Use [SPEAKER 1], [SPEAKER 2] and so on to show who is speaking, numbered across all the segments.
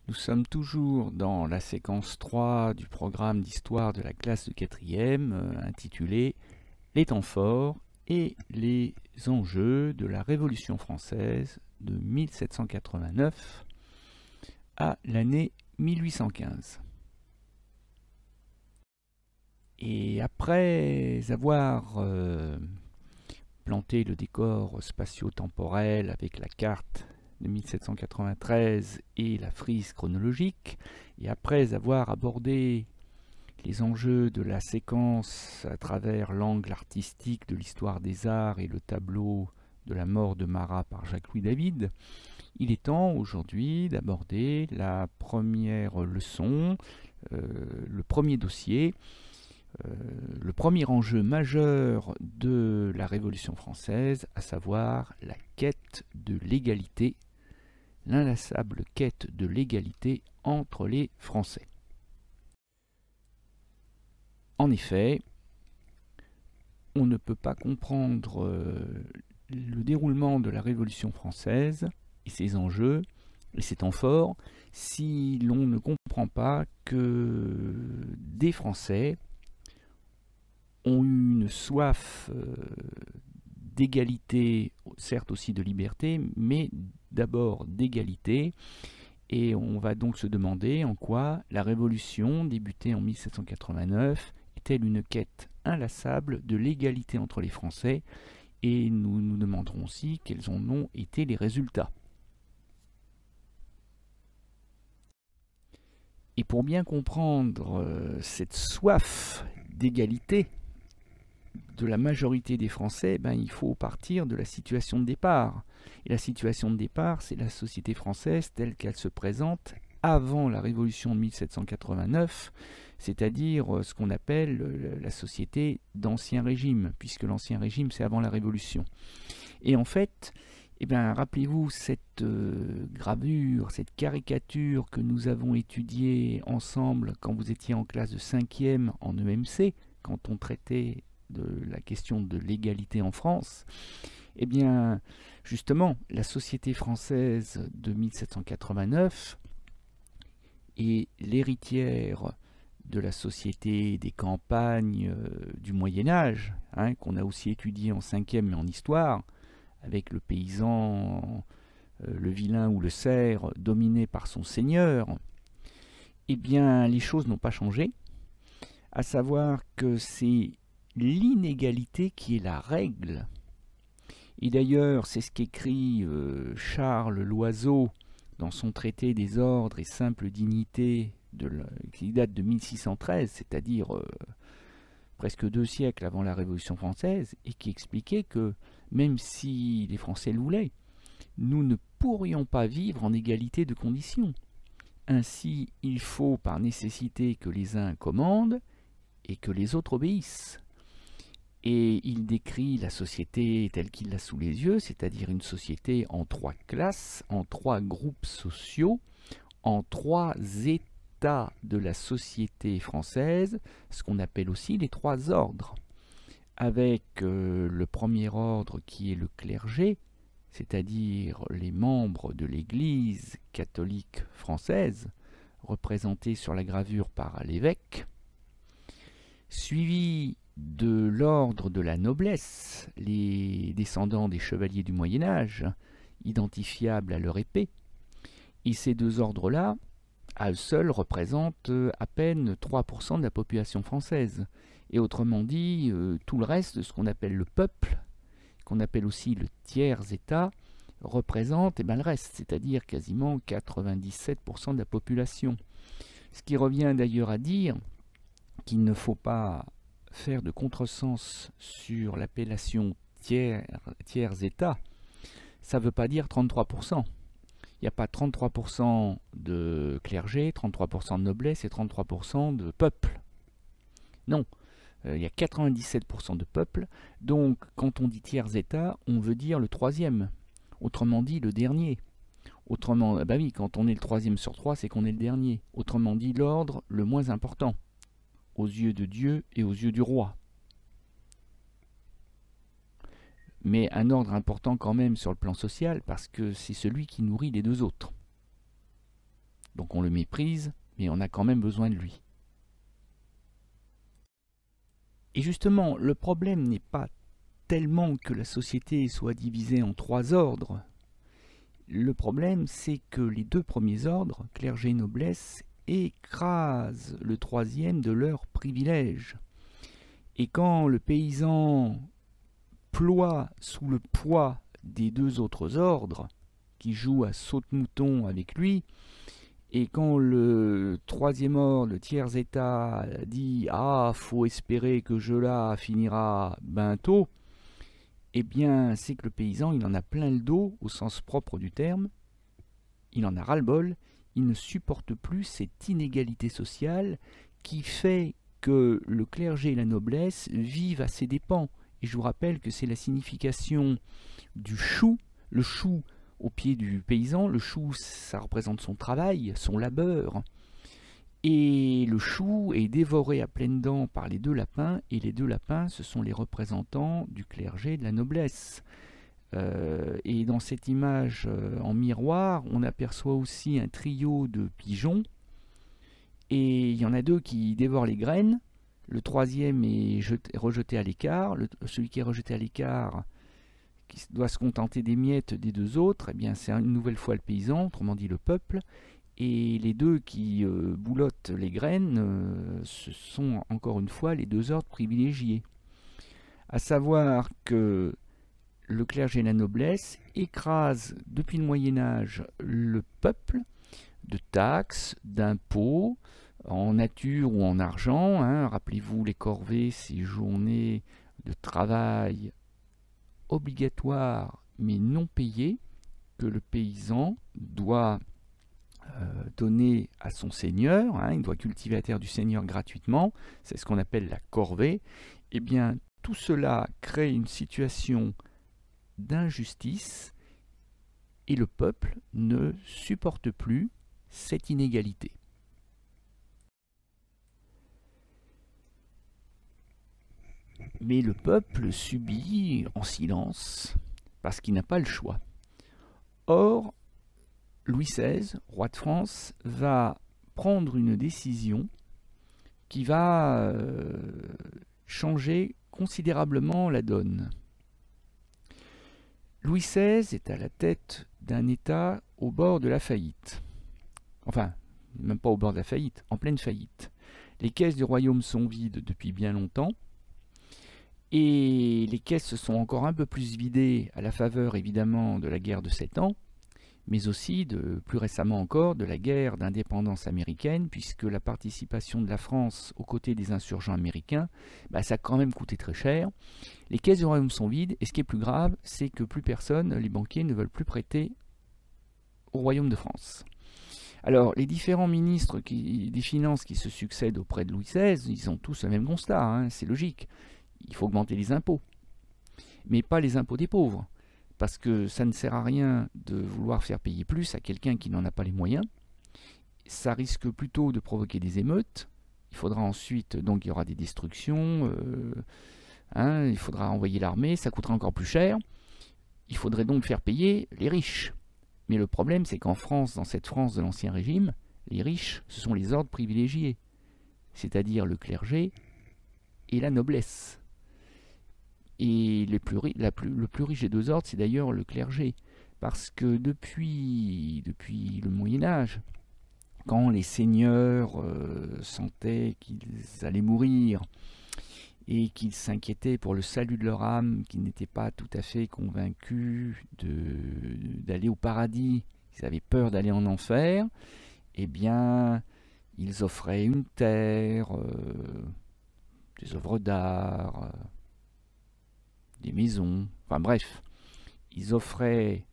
[SPEAKER 1] Nous sommes toujours dans la séquence 3 du programme d'histoire de la classe de 4e intitulée Les temps forts et les enjeux de la Révolution française de 1789 à l'année 1815. Et après avoir planté le décor spatio-temporel avec la carte de 1793 et la frise chronologique, et après avoir abordé les enjeux de la séquence à travers l'angle artistique de l'histoire des arts et le tableau de la mort de Marat par Jacques-Louis David, il est temps aujourd'hui d'aborder la première leçon, le premier dossier, le premier enjeu majeur de la Révolution française, à savoir la quête de l'égalité, l'inlassable quête de l'égalité entre les Français. En effet, on ne peut pas comprendre le déroulement de la Révolution française et ses enjeux et ses temps forts si l'on ne comprend pas que des Français ont eu une soif d'égalité, certes aussi de liberté, mais d'abord d'égalité. Et on va donc se demander en quoi la Révolution, débutée en 1789, est-elle une quête inlassable de l'égalité entre les Français, et nous nous demanderons aussi quels en ont été les résultats. Et pour bien comprendre cette soif d'égalité de la majorité des Français, il faut partir de la situation de départ. Et la situation de départ, c'est la société française telle qu'elle se présente avant la Révolution de 1789, c'est-à-dire ce qu'on appelle la société d'Ancien Régime, puisque l'Ancien Régime, c'est avant la Révolution. Et en fait, rappelez-vous cette gravure, cette caricature que nous avons étudiée ensemble quand vous étiez en classe de 5e en EMC, quand on traitait de la question de l'égalité en France. Eh bien, justement, la société française de 1789 est l'héritière de la société des campagnes du Moyen-Âge, qu'on a aussi étudié en 5e et en histoire, avec le paysan, le vilain ou le serf dominé par son seigneur. Eh bien, les choses n'ont pas changé, à savoir que c'est l'inégalité qui est la règle. Et d'ailleurs, c'est ce qu'écrit Charles Loiseau dans son traité des ordres et simples dignités qui date de 1613, c'est-à-dire presque 2 siècles avant la Révolution française, et qui expliquait que même si les Français le voulaient, nous ne pourrions pas vivre en égalité de conditions. Ainsi, il faut par nécessité que les uns commandent et que les autres obéissent. Et il décrit la société telle qu'il l'a sous les yeux, c'est-à-dire une société en 3 classes, en 3 groupes sociaux, en 3 états de la société française, ce qu'on appelle aussi les 3 ordres. Avec le premier ordre qui est le clergé, c'est-à-dire les membres de l'Église catholique française, représentés sur la gravure par l'évêque, suivi de l'ordre de la noblesse, les descendants des chevaliers du Moyen-Âge, identifiables à leur épée. Et ces 2 ordres-là, à eux seuls, représentent à peine 3% de la population française. Et autrement dit, tout le reste, ce qu'on appelle le peuple, qu'on appelle aussi le tiers-état, représente le reste, c'est-à-dire quasiment 97% de la population. Ce qui revient d'ailleurs à dire qu'il ne faut pas faire de contresens sur l'appellation tiers-état. Ça ne veut pas dire 33%. Il n'y a pas 33% de clergé, 33% de noblesse et 33% de peuple. Non, il y a 97% de peuple. Donc, quand on dit tiers-état, on veut dire le 3e. Autrement dit, le dernier. Autrement, oui, quand on est le 3e sur 3, c'est qu'on est le dernier. Autrement dit, l'ordre le moins important, aux yeux de Dieu et aux yeux du roi. Mais un ordre important quand même sur le plan social, parce que c'est celui qui nourrit les 2 autres. Donc on le méprise, mais on a quand même besoin de lui. Et justement, le problème n'est pas tellement que la société soit divisée en 3 ordres. Le problème, c'est que les 2 premiers ordres, clergé et noblesse, écrasent le 3e de leurs privilèges. Et quand le paysan ploie sous le poids des 2 autres ordres, qui jouent à saute-mouton avec lui, et quand le 3e ordre, le tiers état, dit « Ah, faut espérer que Gelat finira bientôt », eh bien, c'est que le paysan, il en a plein le dos, au sens propre du terme, il en a ras-le-bol, il ne supporte plus cette inégalité sociale qui fait que le clergé et la noblesse vivent à ses dépens. Et je vous rappelle que c'est la signification du chou, le chou au pied du paysan, le chou ça représente son travail, son labeur, et le chou est dévoré à pleines dents par les 2 lapins, et les 2 lapins ce sont les représentants du clergé et de la noblesse. Et dans cette image en miroir, on aperçoit aussi un trio de pigeons, et il y en a 2 qui dévorent les graines, le 3e est rejeté à l'écart, celui qui est rejeté à l'écart qui doit se contenter des miettes des 2 autres, eh bien c'est une nouvelle fois le paysan, autrement dit le peuple, et les 2 qui boulottent les graines, ce sont encore une fois les 2 ordres privilégiés. À savoir que le clergé et la noblesse écrasent depuis le Moyen-Âge le peuple de taxes, d'impôts, en nature ou en argent. Rappelez-vous les corvées, ces journées de travail obligatoires mais non payées que le paysan doit donner à son seigneur. Il doit cultiver la terre du seigneur gratuitement, c'est ce qu'on appelle la corvée. Eh bien, tout cela crée une situation d'injustice et le peuple ne supporte plus cette inégalité. Mais le peuple subit en silence parce qu'il n'a pas le choix. Or, Louis XVI, roi de France, va prendre une décision qui va changer considérablement la donne. Louis XVI est à la tête d'un État au bord de la faillite. Enfin, même pas au bord de la faillite, en pleine faillite. Les caisses du royaume sont vides depuis bien longtemps, et les caisses se sont encore un peu plus vidées à la faveur évidemment de la guerre de 7 ans, mais aussi plus récemment encore de la guerre d'indépendance américaine, puisque la participation de la France aux côtés des insurgents américains, ça a quand même coûté très cher. Les caisses du royaume sont vides, et ce qui est plus grave, c'est que plus personne, les banquiers, ne veulent plus prêter au royaume de France. Alors, les différents ministres des Finances qui se succèdent auprès de Louis XVI, ils ont tous le même constat, c'est logique. Il faut augmenter les impôts, mais pas les impôts des pauvres, parce que ça ne sert à rien de vouloir faire payer plus à quelqu'un qui n'en a pas les moyens. Ça risque plutôt de provoquer des émeutes. Il faudra ensuite, donc il y aura des destructions, il faudra envoyer l'armée, ça coûtera encore plus cher. Il faudrait donc faire payer les riches. Mais le problème, c'est qu'en France, dans cette France de l'Ancien Régime, les riches, ce sont les ordres privilégiés, c'est-à-dire le clergé et la noblesse. Et le plus riche des 2 ordres, c'est d'ailleurs le clergé. Parce que depuis le Moyen-Âge, quand les seigneurs sentaient qu'ils allaient mourir et qu'ils s'inquiétaient pour le salut de leur âme, qu'ils n'étaient pas tout à fait convaincus d'aller au paradis, ils avaient peur d'aller en enfer, eh bien, ils offraient une terre, des œuvres d'art, des maisons, enfin bref, ils offraient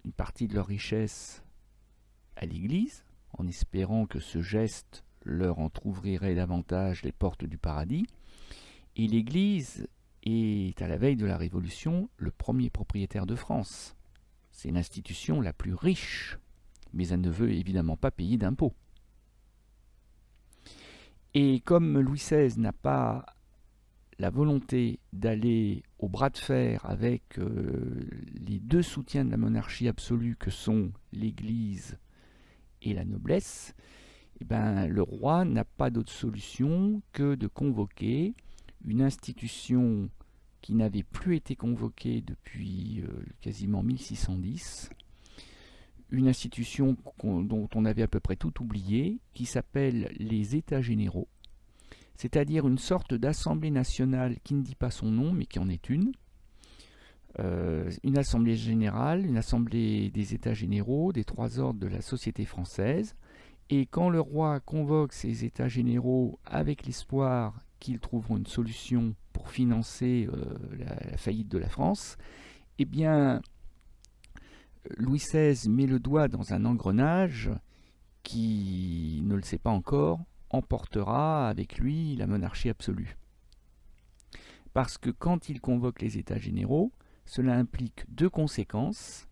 [SPEAKER 1] une partie de leur richesse à l'Église, en espérant que ce geste leur entrouvrirait davantage les portes du paradis. Et l'Église est, à la veille de la Révolution, le premier propriétaire de France. C'est l'institution la plus riche, mais elle ne veut évidemment pas payer d'impôts. Et comme Louis XVI n'a pas la volonté d'aller au bras de fer avec les 2 soutiens de la monarchie absolue que sont l'Église et la noblesse, eh ben, le roi n'a pas d'autre solution que de convoquer une institution qui n'avait plus été convoquée depuis quasiment 1610, une institution dont on avait à peu près tout oublié, qui s'appelle les États généraux, c'est-à-dire une sorte d'assemblée nationale qui ne dit pas son nom, mais qui en est une assemblée générale, une assemblée des États généraux, des trois ordres de la société française. Et quand le roi convoque ces États généraux avec l'espoir qu'ils trouveront une solution pour financer la faillite de la France, eh bien, Louis XVI met le doigt dans un engrenage qui, ne le sait pas encore, emportera avec lui la monarchie absolue. Parce que quand il convoque les États généraux, cela implique deux conséquences.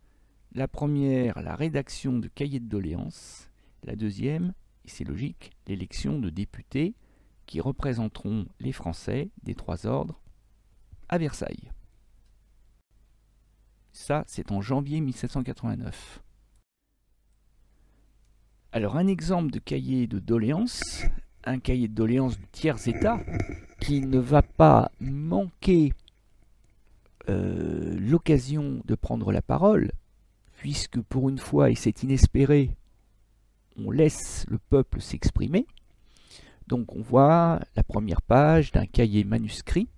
[SPEAKER 1] La première, la rédaction de cahiers de doléances. La deuxième, et c'est logique, l'élection de députés qui représenteront les Français des trois ordres à Versailles. Ça, c'est en janvier 1789. Alors, un exemple de cahier de doléances, un cahier de doléances du tiers état, qui ne va pas manquer l'occasion de prendre la parole, puisque pour une fois, et c'est inespéré, on laisse le peuple s'exprimer. Donc on voit la première page d'un cahier manuscrit,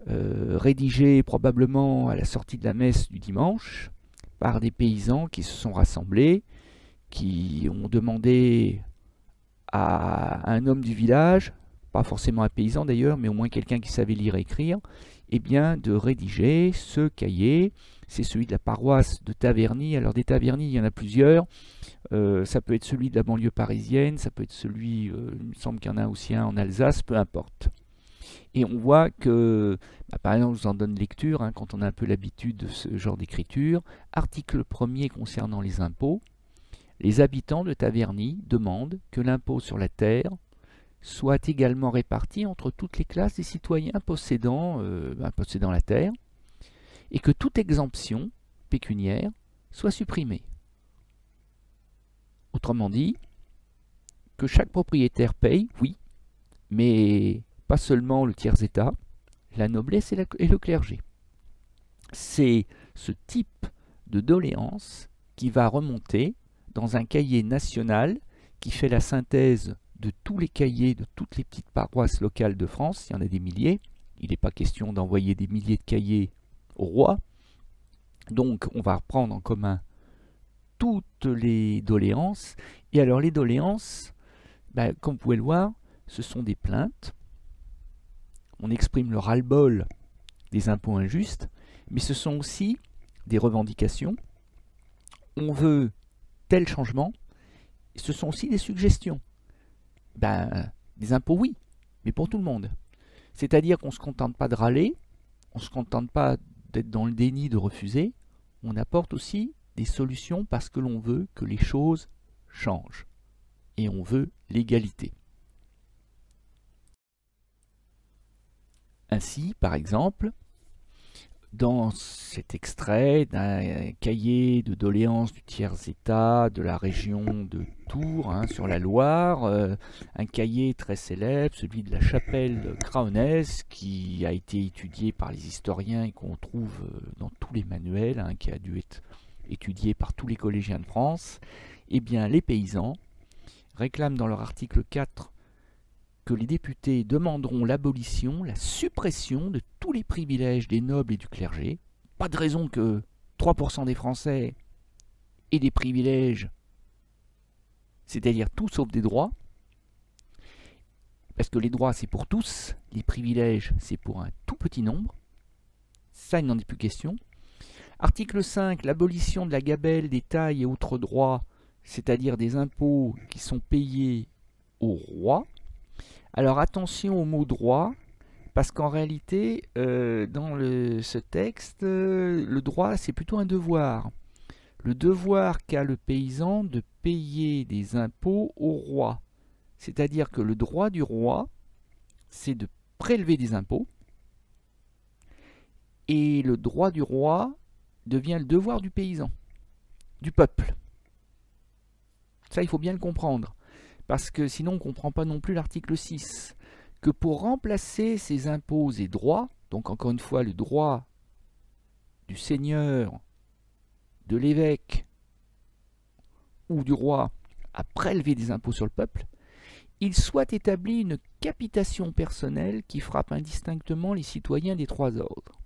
[SPEAKER 1] rédigé probablement à la sortie de la messe du dimanche, par des paysans qui se sont rassemblés, qui ont demandé à un homme du village, pas forcément un paysan d'ailleurs, mais au moins quelqu'un qui savait lire et écrire, eh bien de rédiger ce cahier. C'est celui de la paroisse de Taverny. Alors des Taverny, il y en a plusieurs. Ça peut être celui de la banlieue parisienne, ça peut être celui, il me semble qu'il y en a aussi un en Alsace, peu importe. Et on voit que, par exemple, je vous en donne lecture, hein, quand on a un peu l'habitude de ce genre d'écriture. Article 1er concernant les impôts. Les habitants de Taverny demandent que l'impôt sur la terre soit également réparti entre toutes les classes des citoyens possédant la terre, et que toute exemption pécuniaire soit supprimée. Autrement dit, que chaque propriétaire paye, oui, mais pas seulement le tiers-état, la noblesse et le clergé. C'est ce type de doléance qui va remonter dans un cahier national qui fait la synthèse de tous les cahiers de toutes les petites paroisses locales de France. Il y en a des milliers. Il n'est pas question d'envoyer des milliers de cahiers au roi. Donc on va reprendre en commun toutes les doléances. Et alors les doléances, comme vous pouvez le voir, ce sont des plaintes. On exprime le ras-le-bol des impôts injustes, mais ce sont aussi des revendications. On veut tel changement. Et ce sont aussi des suggestions. Des impôts, oui, mais pour tout le monde. C'est-à-dire qu'on ne se contente pas de râler, on ne se contente pas d'être dans le déni, de refuser, on apporte aussi des solutions parce que l'on veut que les choses changent. Et on veut l'égalité. Ainsi, par exemple, dans cet extrait d'un cahier de doléances du tiers-état de la région de Tours, sur la Loire, un cahier très célèbre, celui de la chapelle craonnaise, qui a été étudié par les historiens et qu'on trouve dans tous les manuels, qui a dû être étudié par tous les collégiens de France. Eh bien, les paysans réclament dans leur article 4 que les députés demanderont l'abolition, la suppression de tous les privilèges des nobles et du clergé. Pas de raison que 3% des Français aient des privilèges, c'est-à-dire tout sauf des droits, parce que les droits c'est pour tous, les privilèges c'est pour un tout petit nombre. Ça, il n'en est plus question. Article 5, l'abolition de la gabelle, des tailles et autres droits, c'est-à-dire des impôts qui sont payés au roi. Alors attention au mot droit, parce qu'en réalité, dans ce texte, le droit c'est plutôt un devoir. Le devoir qu'a le paysan de payer des impôts au roi. C'est-à-dire que le droit du roi, c'est de prélever des impôts, et le droit du roi devient le devoir du paysan, du peuple. Ça, il faut bien le comprendre. Parce que sinon, on ne comprend pas non plus l'article 6. Que pour remplacer ces impôts et droits, donc encore une fois, le droit du seigneur, de l'évêque ou du roi à prélever des impôts sur le peuple, il soit établi une capitation personnelle qui frappe indistinctement les citoyens des trois ordres.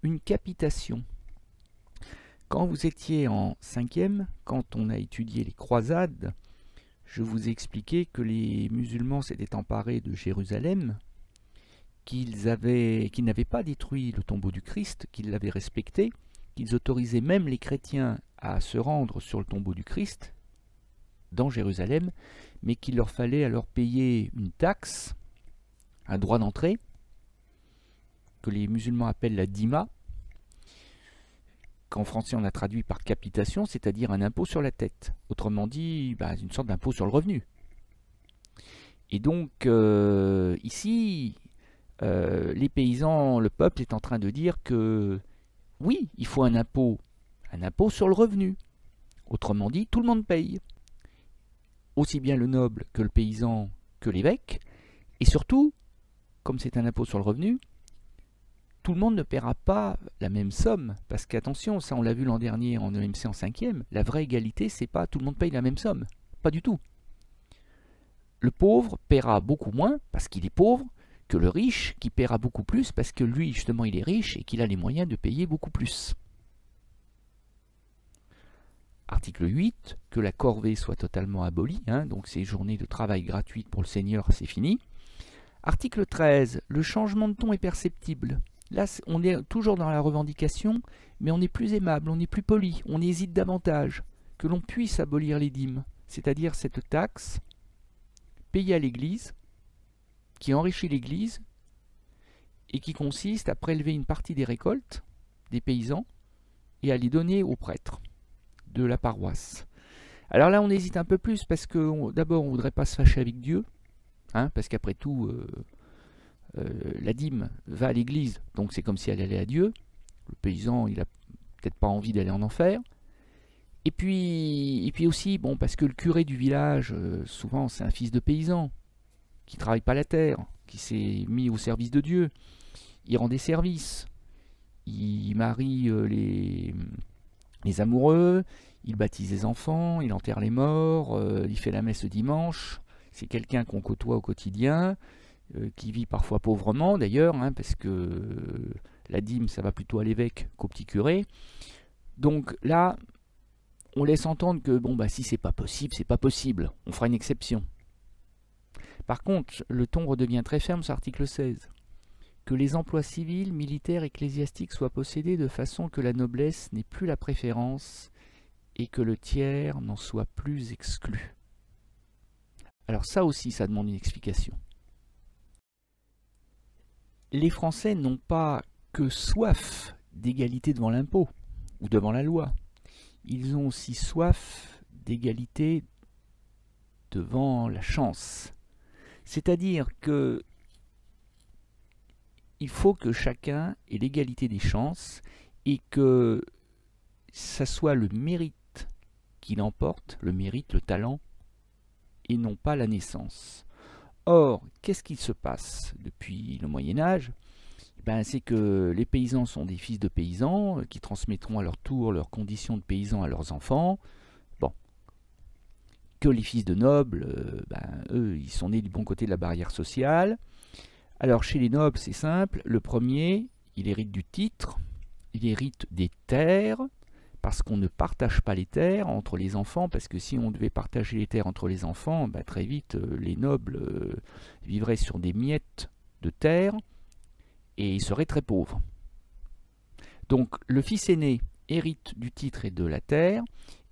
[SPEAKER 1] Une capitation. Quand vous étiez en 5e, quand on a étudié les croisades, je vous ai expliqué que les musulmans s'étaient emparés de Jérusalem, qu'ils n'avaient pas détruit le tombeau du Christ, qu'ils l'avaient respecté, qu'ils autorisaient même les chrétiens à se rendre sur le tombeau du Christ, dans Jérusalem, mais qu'il leur fallait alors payer une taxe, un droit d'entrée, que les musulmans appellent la dîma, qu'en français on a traduit par capitation, c'est-à-dire un impôt sur la tête. Autrement dit, une sorte d'impôt sur le revenu. Et donc, ici, les paysans, le peuple est en train de dire que, oui, il faut un impôt sur le revenu. Autrement dit, tout le monde paye. Aussi bien le noble que le paysan que l'évêque. Et surtout, comme c'est un impôt sur le revenu, tout le monde ne paiera pas la même somme. Parce qu'attention, ça on l'a vu l'an dernier en EMC en 5e, la vraie égalité, c'est pas tout le monde paye la même somme. Pas du tout. Le pauvre paiera beaucoup moins parce qu'il est pauvre que le riche qui paiera beaucoup plus parce que lui, justement, il est riche et qu'il a les moyens de payer beaucoup plus. Article 8, que la corvée soit totalement abolie, donc ces journées de travail gratuites pour le seigneur, c'est fini. Article 13, le changement de ton est perceptible. Là, on est toujours dans la revendication, mais on est plus aimable, on est plus poli, on hésite davantage, que l'on puisse abolir les dîmes, c'est-à-dire cette taxe payée à l'Église, qui enrichit l'Église, et qui consiste à prélever une partie des récoltes des paysans et à les donner aux prêtres de la paroisse. Alors là, on hésite un peu plus parce que d'abord, on ne voudrait pas se fâcher avec Dieu, parce qu'après tout, la dîme va à l'église, donc c'est comme si elle allait à Dieu. Le paysan, il n'a peut-être pas envie d'aller en enfer. Et puis aussi, parce que le curé du village, souvent, c'est un fils de paysan qui ne travaille pas la terre, qui s'est mis au service de Dieu. Il rend des services, il marie les amoureux, il baptise les enfants, il enterre les morts, il fait la messe le dimanche. C'est quelqu'un qu'on côtoie au quotidien, qui vit parfois pauvrement d'ailleurs, parce que la dîme, ça va plutôt à l'évêque qu'au petit curé. Donc là, on laisse entendre que si c'est pas possible, on fera une exception. Par contre, le ton redevient très ferme sur l'article 16. Que les emplois civils, militaires, ecclésiastiques soient possédés de façon que la noblesse n'ait plus la préférence et que le tiers n'en soit plus exclu. Alors ça aussi, ça demande une explication. Les Français n'ont pas que soif d'égalité devant l'impôt ou devant la loi. Ils ont aussi soif d'égalité devant la chance. C'est-à-dire que il faut que chacun ait l'égalité des chances et que ça soit le mérite qui l'emporte, le mérite, le talent, et non pas la naissance. Or, qu'est-ce qui se passe depuis le Moyen-Âge? C'est que les paysans sont des fils de paysans qui transmettront à leur tour leurs conditions de paysans à leurs enfants. Que les fils de nobles, eux, ils sont nés du bon côté de la barrière sociale. Alors, chez les nobles, c'est simple. Le premier, il hérite du titre, il hérite des terres, parce qu'on ne partage pas les terres entre les enfants, parce que si on devait partager les terres entre les enfants, très vite, les nobles vivraient sur des miettes de terre, et ils seraient très pauvres. Donc, le fils aîné hérite du titre et de la terre,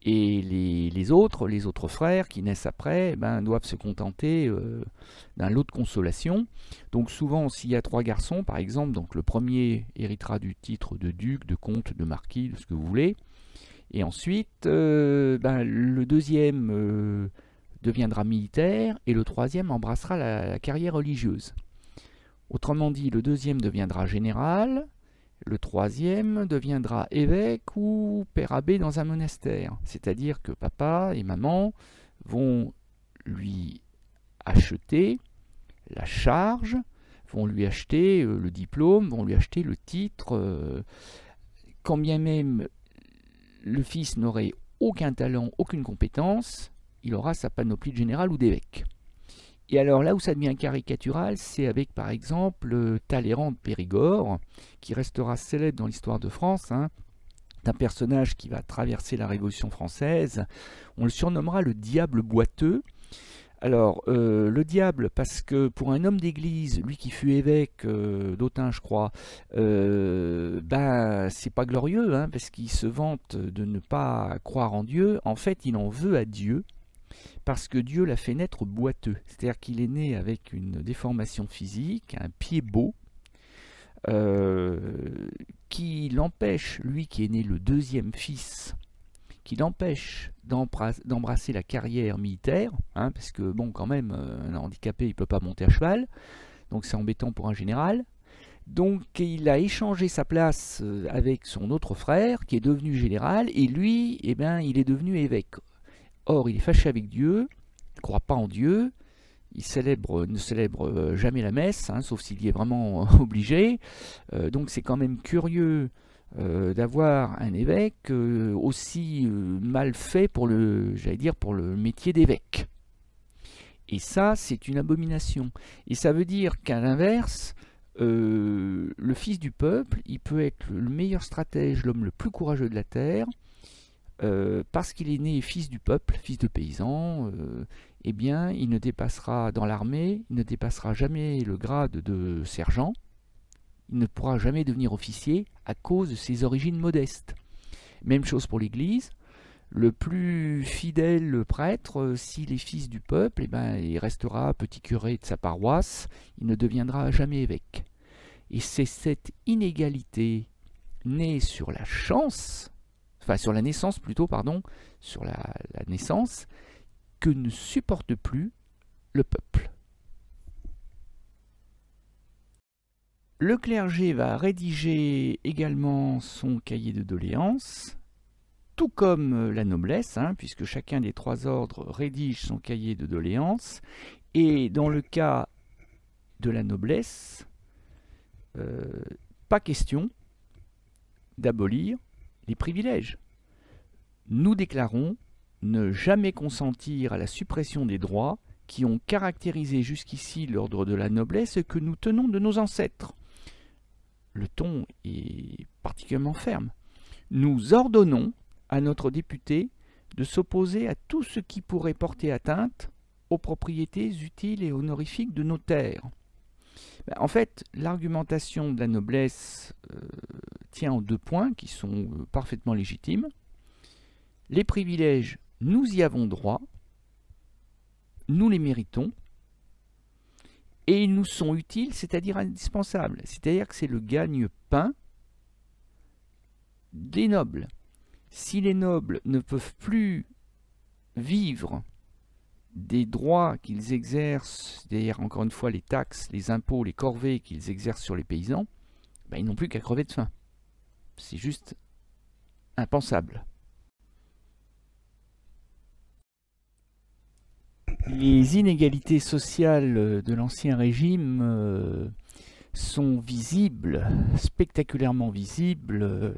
[SPEAKER 1] et les autres frères qui naissent après doivent se contenter d'un lot de consolation. Donc souvent, s'il y a 3 garçons, par exemple, donc le premier héritera du titre de duc, de comte, de marquis, de ce que vous voulez. Et ensuite, le deuxième deviendra militaire et le troisième embrassera la carrière religieuse. Autrement dit, le deuxième deviendra général, le troisième deviendra évêque ou père abbé dans un monastère. C'est-à-dire que papa et maman vont lui acheter la charge, vont lui acheter le diplôme, vont lui acheter le titre, quand bien même le fils n'aurait aucun talent, aucune compétence, il aura sa panoplie de général ou d'évêque. Et alors là où ça devient caricatural, c'est avec par exemple Talleyrand de Périgord, qui restera célèbre dans l'histoire de France, hein, d'un personnage qui va traverser la Révolution française. On le surnommera le diable boiteux. Alors, le diable, parce que pour un homme d'église, lui qui fut évêque d'Autun, je crois, ben, c'est pas glorieux, hein, parce qu'il se vante de ne pas croire en Dieu. En fait, il en veut à Dieu, parce que Dieu l'a fait naître boiteux. C'est-à-dire qu'il est né avec une déformation physique, un pied beau, qui l'empêche, lui qui est né le deuxième fils, qui l'empêche d'embrasser la carrière militaire, hein, parce que bon, quand même, un handicapé, il ne peut pas monter à cheval, donc c'est embêtant pour un général. Donc il a échangé sa place avec son autre frère, qui est devenu général, et lui, eh ben, il est devenu évêque. Or, il est fâché avec Dieu, il ne croit pas en Dieu, il ne célèbre jamais la messe, hein, sauf s'il y est vraiment obligé. Donc c'est quand même curieux d'avoir un évêque aussi mal fait pour pour le métier d'évêque. Et ça, c'est une abomination. Et ça veut dire qu'à l'inverse, le fils du peuple, il peut être le meilleur stratège, l'homme le plus courageux de la terre, parce qu'il est né fils du peuple, fils de paysan, eh bien, il ne dépassera dans l'armée, il ne dépassera jamais le grade de sergent, il ne pourra jamais devenir officier à cause de ses origines modestes. Même chose pour l'Église, le plus fidèle prêtre, s'il est fils du peuple, eh ben, il restera petit curé de sa paroisse, il ne deviendra jamais évêque. Et c'est cette inégalité née sur la chance, enfin sur la naissance plutôt, pardon, sur la naissance, que ne supporte plus le peuple. Le clergé va rédiger également son cahier de doléances, tout comme la noblesse, hein, puisque chacun des trois ordres rédige son cahier de doléances. Et dans le cas de la noblesse, pas question d'abolir les privilèges. Nous déclarons ne jamais consentir à la suppression des droits qui ont caractérisé jusqu'ici l'ordre de la noblesse que nous tenons de nos ancêtres. Le ton est particulièrement ferme. Nous ordonnons à notre député de s'opposer à tout ce qui pourrait porter atteinte aux propriétés utiles et honorifiques de nos terres. En fait, l'argumentation de la noblesse tient en deux points qui sont parfaitement légitimes. Les privilèges, nous y avons droit, nous les méritons, et ils nous sont utiles, c'est-à-dire indispensables. C'est-à-dire que c'est le gagne-pain des nobles. Si les nobles ne peuvent plus vivre des droits qu'ils exercent, c'est-à-dire encore une fois les taxes, les impôts, les corvées qu'ils exercent sur les paysans, ben, ils n'ont plus qu'à crever de faim. C'est juste impensable. Les inégalités sociales de l'Ancien Régime sont visibles, spectaculairement visibles,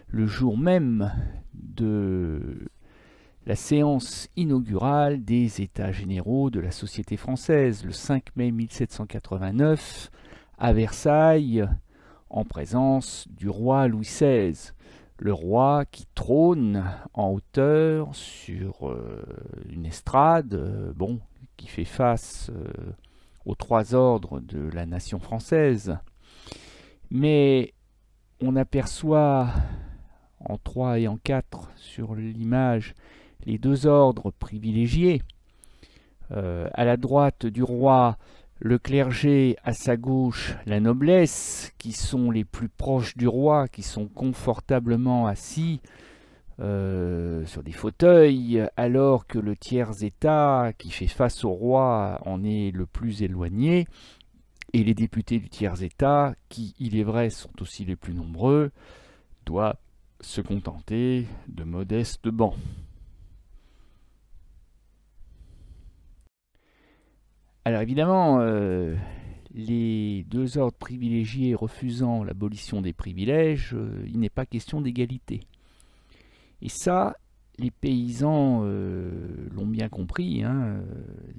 [SPEAKER 1] le jour même de la séance inaugurale des États généraux de la société française, le 5 mai 1789, à Versailles, en présence du roi Louis XVI. Le roi qui trône en hauteur sur une estrade, bon, qui fait face aux trois ordres de la nation française. Mais on aperçoit en 3 et en 4 sur l'image les deux ordres privilégiés. À la droite du roi, le clergé, à sa gauche, la noblesse, qui sont les plus proches du roi, qui sont confortablement assis sur des fauteuils, alors que le tiers-état, qui fait face au roi, en est le plus éloigné, et les députés du tiers-état, qui, il est vrai, sont aussi les plus nombreux, doivent se contenter de modestes bancs. Alors évidemment, les deux ordres privilégiés refusant l'abolition des privilèges, il n'est pas question d'égalité. Et ça, les paysans l'ont bien compris, hein,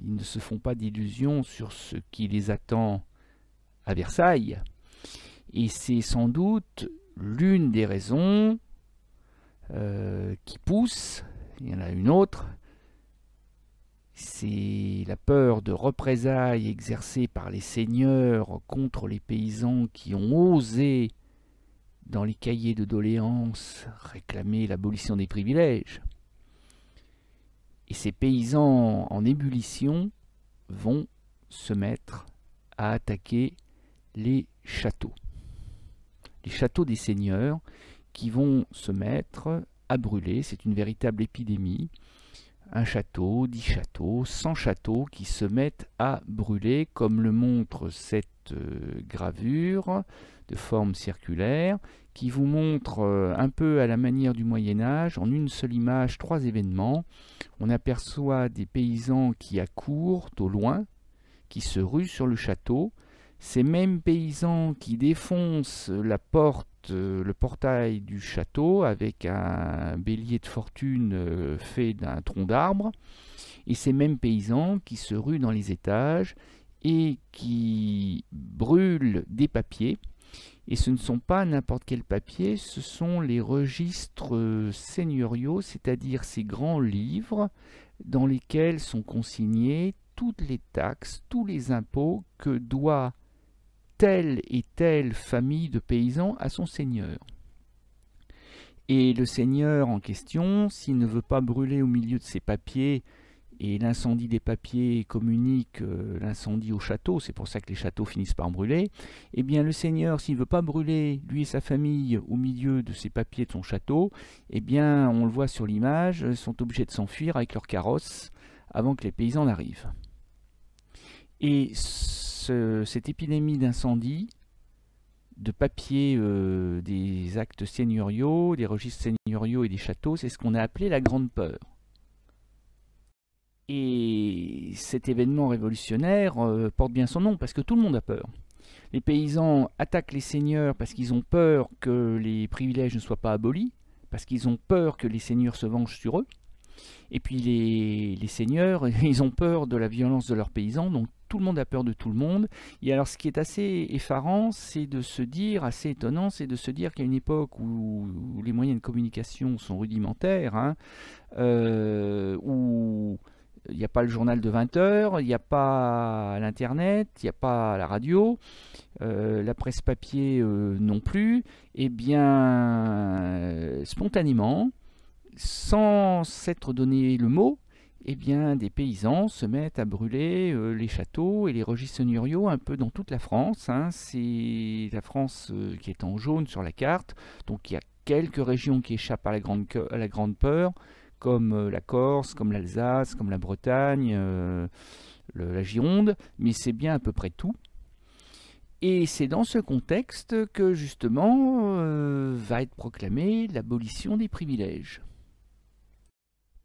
[SPEAKER 1] ils ne se font pas d'illusions sur ce qui les attend à Versailles. Et c'est sans doute l'une des raisons qui pousse, il y en a une autre, c'est la peur de représailles exercées par les seigneurs contre les paysans qui ont osé, dans les cahiers de doléances, réclamer l'abolition des privilèges. Et ces paysans en ébullition vont se mettre à attaquer les châteaux des seigneurs, qui vont se mettre à brûler. C'est une véritable épidémie. Un château, 10 châteaux, 100 châteaux qui se mettent à brûler, comme le montre cette gravure de forme circulaire, qui vous montre un peu à la manière du Moyen-Âge, en une seule image, 3 événements. On aperçoit des paysans qui accourent au loin, qui se ruent sur le château. Ces mêmes paysans qui défoncent la porte, le portail du château avec un bélier de fortune fait d'un tronc d'arbre, et ces mêmes paysans qui se ruent dans les étages et qui brûlent des papiers. Et ce ne sont pas n'importe quel papier, ce sont les registres seigneuriaux, c'est-à-dire ces grands livres dans lesquels sont consignés toutes les taxes, tous les impôts que doit telle et telle famille de paysans à son seigneur. Et le seigneur en question, s'il ne veut pas brûler au milieu de ses papiers, et l'incendie des papiers communique l'incendie au château, c'est pour ça que les châteaux finissent par brûler, eh bien le seigneur, s'il ne veut pas brûler, lui et sa famille, au milieu de ses papiers de son château, eh bien on le voit sur l'image, sont obligés de s'enfuir avec leur carrosse avant que les paysans n'arrivent. Et cette épidémie d'incendie, de papier des actes seigneuriaux, des registres seigneuriaux et des châteaux, c'est ce qu'on a appelé la Grande Peur. Et cet événement révolutionnaire porte bien son nom, parce que tout le monde a peur. Les paysans attaquent les seigneurs parce qu'ils ont peur que les privilèges ne soient pas abolis, parce qu'ils ont peur que les seigneurs se vengent sur eux. Et puis les seigneurs, ils ont peur de la violence de leurs paysans, donc tout le monde a peur de tout le monde. Et alors ce qui est assez effarant, c'est de se dire, assez étonnant, c'est de se dire qu'à une époque où les moyens de communication sont rudimentaires, hein, où il n'y a pas le journal de 20 heures, il n'y a pas l'internet, il n'y a pas la radio, la presse papier non plus, et bien spontanément, sans s'être donné le mot, eh bien, des paysans se mettent à brûler les châteaux et les registres seigneuriaux un peu dans toute la France. Hein. C'est la France qui est en jaune sur la carte, donc il y a quelques régions qui échappent à la grande peur, comme la Corse, comme l'Alsace, comme la Bretagne, la Gironde, mais c'est bien à peu près tout. Et c'est dans ce contexte que justement va être proclamée l'abolition des privilèges.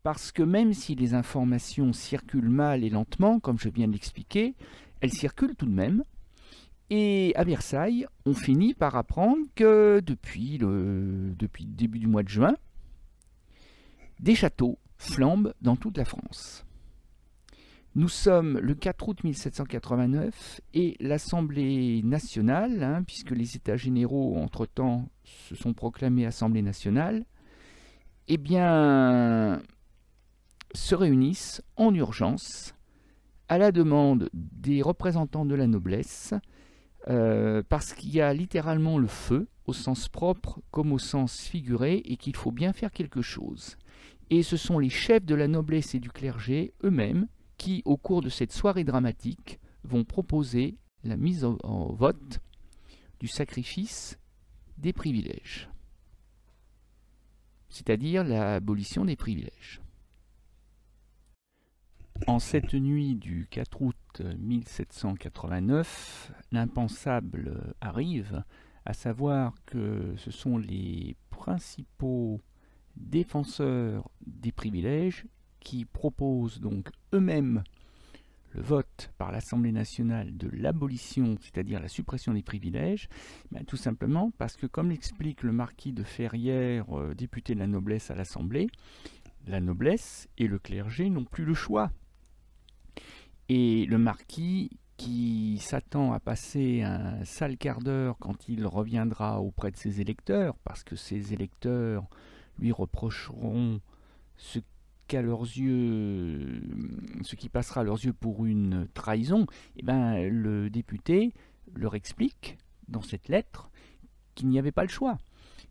[SPEAKER 1] Parce que même si les informations circulent mal et lentement, comme je viens de l'expliquer, elles circulent tout de même. Et à Versailles, on finit par apprendre que depuis le début du mois de juin, des châteaux flambent dans toute la France. Nous sommes le 4 août 1789 et l'Assemblée nationale, hein, puisque les États généraux, entre-temps, se sont proclamés Assemblée nationale, eh bien, se réunissent en urgence à la demande des représentants de la noblesse, parce qu'il y a littéralement le feu, au sens propre comme au sens figuré, et qu'il faut bien faire quelque chose. Et ce sont les chefs de la noblesse et du clergé eux-mêmes qui, au cours de cette soirée dramatique, vont proposer la mise en vote du sacrifice des privilèges, c'est-à-dire l'abolition des privilèges. En cette nuit du 4 août 1789, l'impensable arrive, à savoir que ce sont les principaux défenseurs des privilèges qui proposent donc eux-mêmes le vote par l'Assemblée nationale de l'abolition, c'est-à-dire la suppression des privilèges, tout simplement parce que, comme l'explique le marquis de Ferrières, député de la noblesse à l'Assemblée, la noblesse et le clergé n'ont plus le choix. Et le marquis, qui s'attend à passer un sale quart d'heure quand il reviendra auprès de ses électeurs, parce que ses électeurs lui reprocheront ce qui passera à leurs yeux pour une trahison, le député leur explique dans cette lettre qu'il n'y avait pas le choix.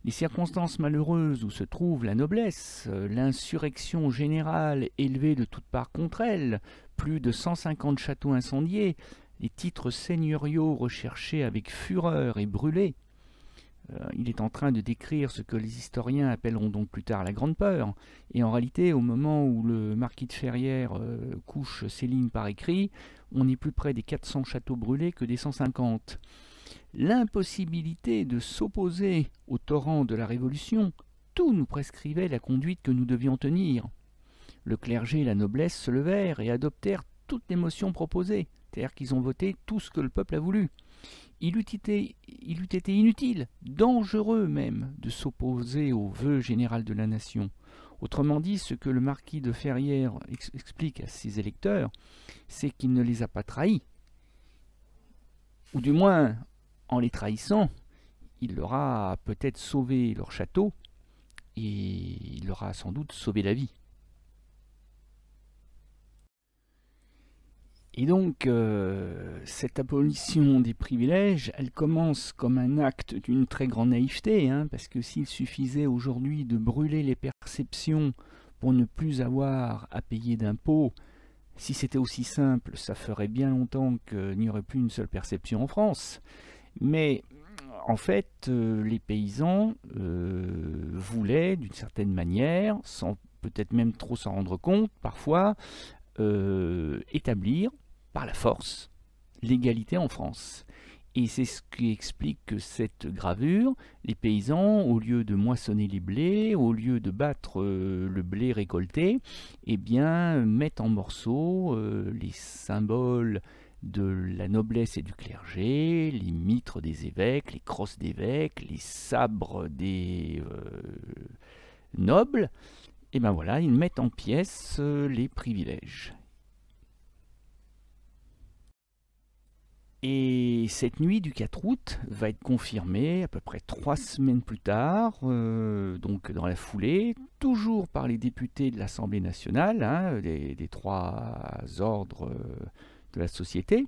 [SPEAKER 1] Les circonstances malheureuses où se trouve la noblesse, l'insurrection générale élevée de toutes parts contre elle, plus de 150 châteaux incendiés, les titres seigneuriaux recherchés avec fureur et brûlés. Il est en train de décrire ce que les historiens appelleront donc plus tard la Grande Peur. Et en réalité, au moment où le marquis de Ferrières couche ces lignes par écrit, on est plus près des 400 châteaux brûlés que des 150. L'impossibilité de s'opposer au torrent de la Révolution, tout nous prescrivait la conduite que nous devions tenir. Le clergé et la noblesse se levèrent et adoptèrent toutes les motions proposées, c'est-à-dire qu'ils ont voté tout ce que le peuple a voulu. Il eût été inutile, dangereux même, de s'opposer au vœu général de la nation. Autrement dit, ce que le marquis de Ferrières explique à ses électeurs, c'est qu'il ne les a pas trahis. Ou du moins, en les trahissant, il leur a peut-être sauvé leur château, et il leur a sans doute sauvé la vie. Et donc, cette abolition des privilèges, elle commence comme un acte d'une très grande naïveté, parce que s'il suffisait aujourd'hui de brûler les perceptions pour ne plus avoir à payer d'impôts, si c'était aussi simple, ça ferait bien longtemps qu'il n'y aurait plus une seule perception en France. Mais en fait, les paysans voulaient, d'une certaine manière, sans peut-être même trop s'en rendre compte parfois, établir par la force l'égalité en France. Et c'est ce qui explique que cette gravure, les paysans, au lieu de moissonner les blés, au lieu de battre le blé récolté, mettent en morceaux les symboles de la noblesse et du clergé, les mitres des évêques, les crosses d'évêques, les sabres des nobles. Et voilà, ils mettent en pièces les privilèges. Et cette nuit du 4 août va être confirmée à peu près 3 semaines plus tard, donc dans la foulée, toujours par les députés de l'Assemblée nationale, des 3 ordres de la société,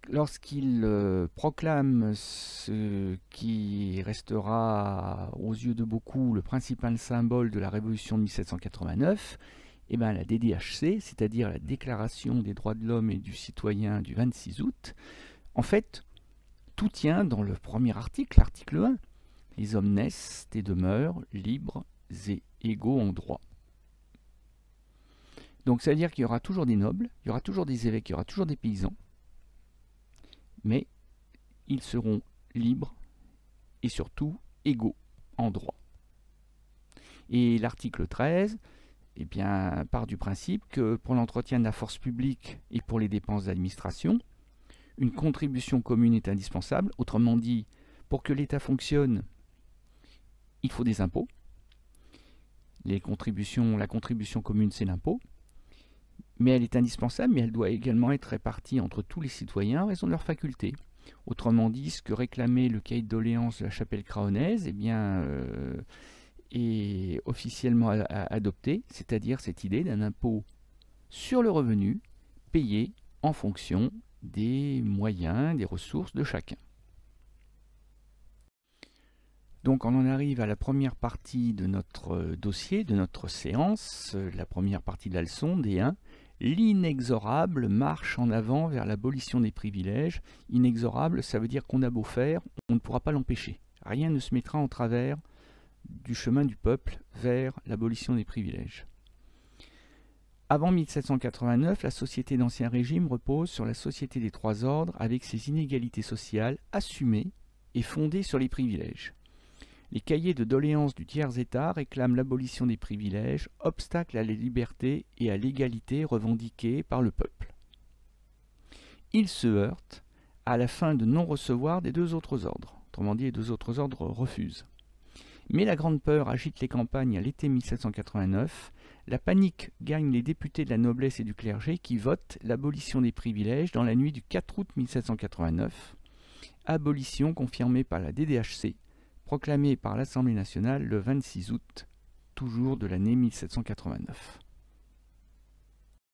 [SPEAKER 1] lorsqu'ils proclament ce qui restera aux yeux de beaucoup le principal symbole de la Révolution de 1789, la DDHC, c'est-à-dire la Déclaration des droits de l'homme et du citoyen du 26 août, en fait, tout tient dans le premier article, l'article 1. Les hommes naissent et demeurent libres et égaux en droit. Donc ça veut dire qu'il y aura toujours des nobles, il y aura toujours des évêques, il y aura toujours des paysans, mais ils seront libres et surtout égaux en droit. Et l'article 13, part du principe que pour l'entretien de la force publique et pour les dépenses d'administration, une contribution commune est indispensable. Autrement dit, pour que l'État fonctionne, il faut des impôts. La contribution commune, c'est l'impôt. Mais elle est indispensable, mais elle doit également être répartie entre tous les citoyens en raison de leurs facultés. Autrement dit, ce que réclamait le cahier de doléances de la chapelle craonnaise, est officiellement adopté, c'est-à-dire cette idée d'un impôt sur le revenu payé en fonction des moyens, des ressources de chacun. Donc on en arrive à la première partie de notre dossier, de notre séance, la première partie de la leçon, D1. L'inexorable marche en avant vers l'abolition des privilèges. Inexorable, ça veut dire qu'on a beau faire, on ne pourra pas l'empêcher. Rien ne se mettra en travers du chemin du peuple vers l'abolition des privilèges. Avant 1789, la société d'Ancien Régime repose sur la société des 3 ordres avec ses inégalités sociales assumées et fondées sur les privilèges. Les cahiers de doléances du tiers-État réclament l'abolition des privilèges, obstacle à la liberté et à l'égalité revendiquées par le peuple. Ils se heurtent à la fin de non-recevoir des deux autres ordres. Autrement dit, les deux autres ordres refusent. Mais la grande peur agite les campagnes à l'été 1789. La panique gagne les députés de la noblesse et du clergé qui votent l'abolition des privilèges dans la nuit du 4 août 1789. Abolition confirmée par la DDHC, proclamée par l'Assemblée nationale le 26 août, toujours de l'année 1789.